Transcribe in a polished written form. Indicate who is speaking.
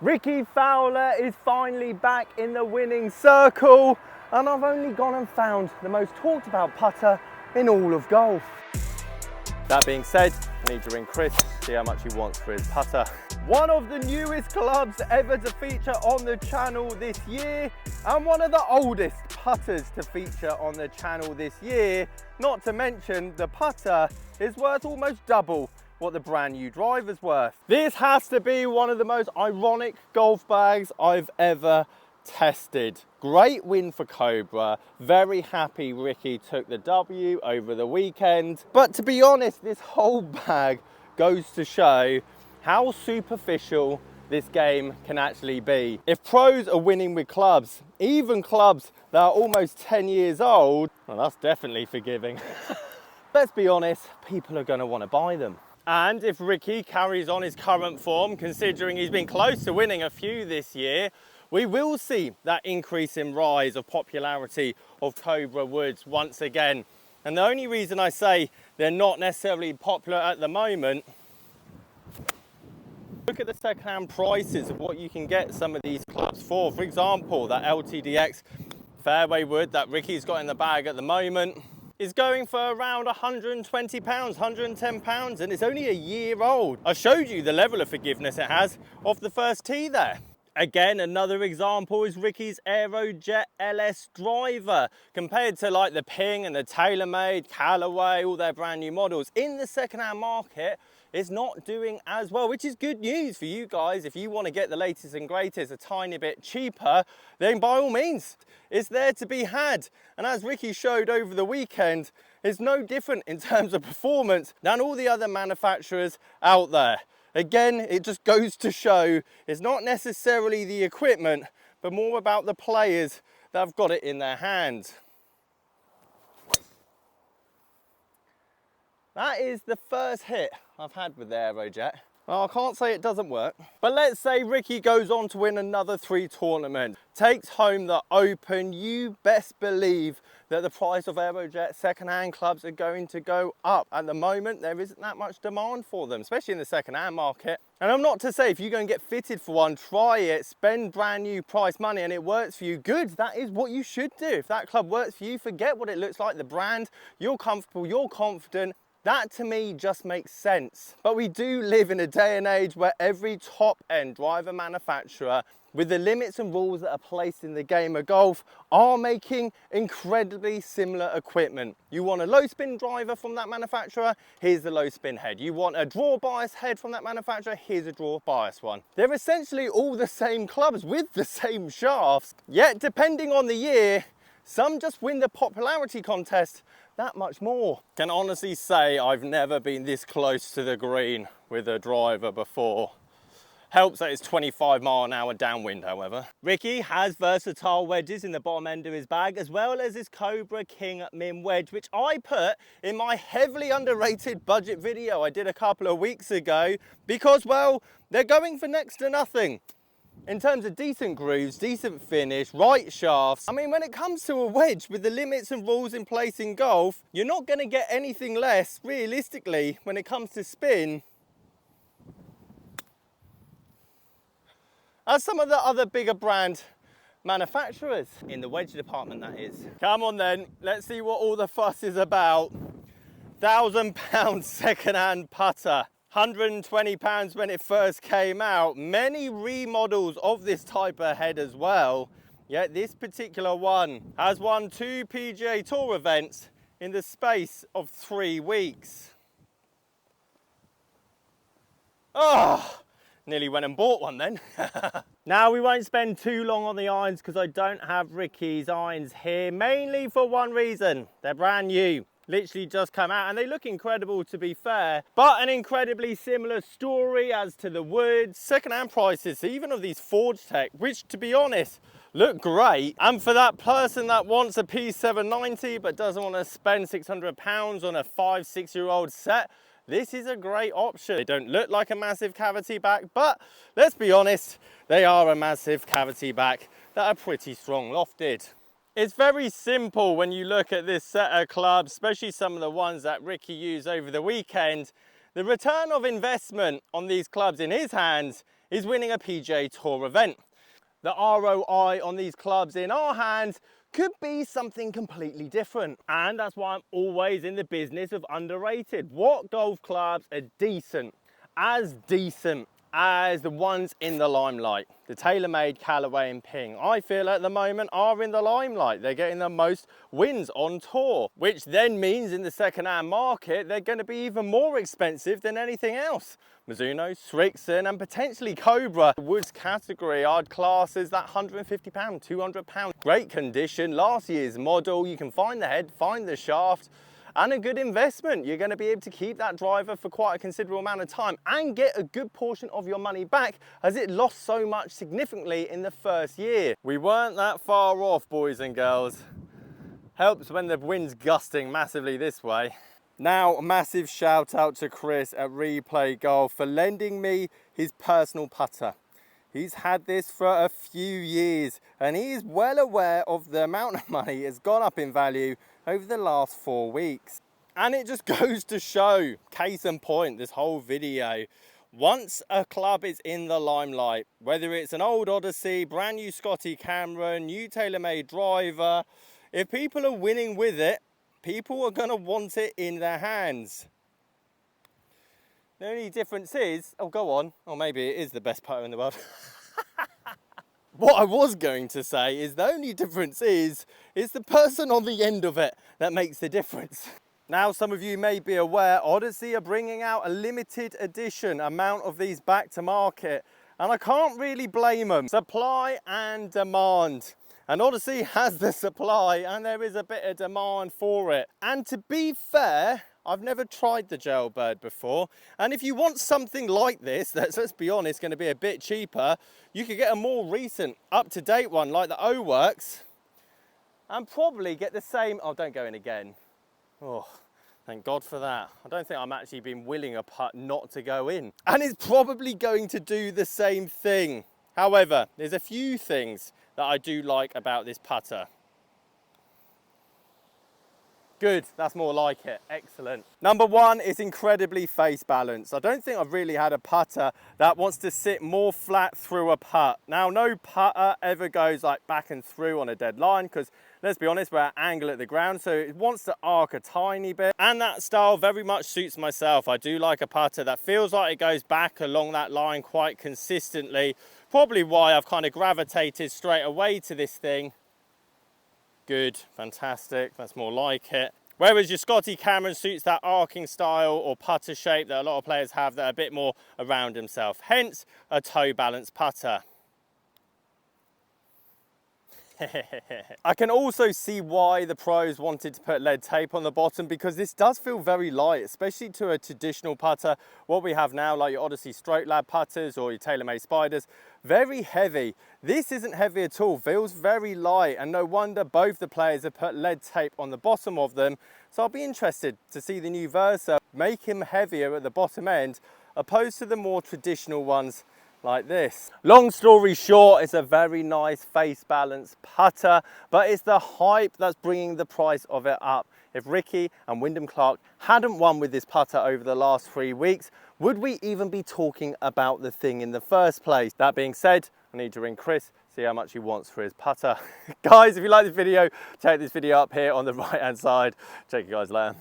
Speaker 1: Rickie Fowler is finally back in the winning circle, and I've only gone and found the most talked about putter in all of golf. That being said, I need to ring Chris, see how much he wants for his putter. One of the newest clubs ever to feature on the channel this year, and one of the oldest putters to feature on the channel this year. Not to mention, the putter is worth almost double what the brand new driver's worth. This has to be one of the most ironic golf bags I've ever tested. Great win for Cobra. Very happy Rickie took the W over the weekend. But to be honest, this whole bag goes to show how superficial this game can actually be. If pros are winning with clubs, even clubs that are almost 10 years old, well, that's definitely forgiving. Let's be honest, people are going to want to buy them. And if Rickie carries on his current form, considering he's been close to winning a few this year, we will see that increase in rise of popularity of Cobra woods once again. And the only reason I say they're not necessarily popular at the moment, look at the second-hand prices of what you can get some of these clubs for. For example, that LTDX fairway wood that Rickie's got in the bag at the moment is going for around £120, £110, and it's only a year old. I showed you the level of forgiveness it has off the first tee there. Again, another example is Rickie's Aerojet LS driver. Compared to like the Ping and the TaylorMade, Callaway, all their brand new models, in the second-hand market, it's not doing as well, which is good news for you guys. If you want to get the latest and greatest a tiny bit cheaper, then by all means, it's there to be had. And as Rickie showed over the weekend, it's no different in terms of performance than all the other manufacturers out there. Again, it just goes to show it's not necessarily the equipment, but more about the players that have got it in their hands. That is the first hit I've had with the Aerojet. Well, I can't say it doesn't work, but let's say Rickie goes on to win another 3 tournaments, takes home the Open. You best believe that the price of Aerojet second-hand clubs are going to go up. At the moment, there isn't that much demand for them, especially in the second-hand market. And I'm not to say if you go and get fitted for one, try it, spend brand new price money and it works for you, good, that is what you should do. If that club works for you, forget what it looks like, the brand, you're comfortable, you're confident. That to me just makes sense. But we do live in a day and age where every top-end driver manufacturer, with the limits and rules that are placed in the game of golf, are making incredibly similar equipment. You want a low spin driver from that manufacturer, here's the low spin head. You want a draw bias head from that manufacturer, here's a draw bias one. They're essentially all the same clubs with the same shafts, yet depending on the year, some just win the popularity contest that much more. Can honestly say I've never been this close to the green with a driver before. Helps that it's 25-mile-an-hour downwind, however. Rickie has versatile wedges in the bottom end of his bag, as well as his Cobra King Min wedge, which I put in my heavily underrated budget video I did a couple of weeks ago, because, well, they're going for next to nothing. In terms of decent grooves, decent finish, right shafts. I mean, when it comes to a wedge, with the limits and rules in place in golf, you're not going to get anything less, realistically, when it comes to spin, as some of the other bigger brand manufacturers. In the wedge department, that is. Come on then, let's see what all the fuss is about. £1,000 second-hand putter. £120 when it first came out. Many remodels of this type of head as well. Yet this particular one has won 2 PGA Tour events in the space of 3 weeks. Oh, nearly went and bought one then. Now we won't spend too long on the irons because I don't have Rickie's irons here, mainly for one reason. They're brand new. Literally just come out and they look incredible, to be fair, but an incredibly similar story as to the woods. Second-hand prices, even of these Forge Tech, which to be honest, look great. And for that person that wants a P790 but doesn't want to spend £600 on a 5-6-year-old set, this is a great option. They don't look like a massive cavity back, but let's be honest, they are a massive cavity back that are pretty strong lofted. It's very simple when you look at this set of clubs, especially some of the ones that Rickie used over the weekend. The return of investment on these clubs in his hands is winning a PGA Tour event. The ROI on these clubs in our hands could be something completely different. And that's why I'm always in the business of underrated. What golf clubs are decent as the ones in the limelight? The TaylorMade, Callaway and Ping, I feel at the moment are in the limelight. They're getting the most wins on tour, which then means in the second-hand market, they're going to be even more expensive than anything else. Mizuno, Srixon and potentially Cobra. Woods category, I'd class as that £150, £200. Great condition, last year's model. You can find the head, find the shaft, and a good investment. You're going to be able to keep that driver for quite a considerable amount of time and get a good portion of your money back, as it lost so much significantly in the first year. We weren't that far off, boys and girls. Helps when the wind's gusting massively this way. Now, a massive shout out to Chris at Replay Golf for lending me his personal putter. He's had this for a few years and he is well aware of the amount of money has gone up in value over the last 4 weeks. And it just goes to show, case in point, this whole video, once a club is in the limelight, whether it's an old Odyssey, brand new Scotty Cameron, new TaylorMade driver, if people are winning with it, people are going to want it in their hands. The only difference is, oh go on, or maybe it is the best putter in the world. What I was going to say is the only difference is the person on the end of it that makes the difference. Now, some of you may be aware, Odyssey are bringing out a limited edition amount of these back to market, and I can't really blame them. Supply and demand. And Odyssey has the supply and there is a bit of demand for it. And to be fair, I've never tried the Jailbird before. And if you want something like this, that's, let's be honest, going to be a bit cheaper, you could get a more recent, up-to-date one like the O-Works and probably get the same, oh, don't go in again. Oh, thank God for that. I don't think I'm actually been willing a putt not to go in. And it's probably going to do the same thing. However, there's a few things that I do like about this putter. Good, that's more like it, excellent. Number one, it's incredibly face balanced. I don't think I've really had a putter that wants to sit more flat through a putt. Now, no putter ever goes like back and through on a dead line because let's be honest, we're at an angle at the ground, so it wants to arc a tiny bit. And that style very much suits myself. I do like a putter that feels like it goes back along that line quite consistently. Probably why I've kind of gravitated straight away to this thing. Good, fantastic, that's more like it. Whereas your Scotty Cameron suits that arcing style or putter shape that a lot of players have that are a bit more around himself. Hence, a toe balanced putter. I can also see why the pros wanted to put lead tape on the bottom, because this does feel very light, especially to a traditional putter. What we have now, like your Odyssey Stroke Lab putters or your TaylorMade Spiders, very heavy. This isn't heavy at all, feels very light, and no wonder both the players have put lead tape on the bottom of them. So I'll be interested to see the new Versa make him heavier at the bottom end, opposed to the more traditional ones like this. Long story short, it's a very nice face balance putter, but it's the hype that's bringing the price of it up. If Rickie and Wyndham Clark hadn't won with this putter over the last 3 weeks, would we even be talking about the thing in the first place? That being said, I need to ring Chris, see how much he wants for his putter. Guys, if you like this video, take this video up here on the right hand side. Check you guys later.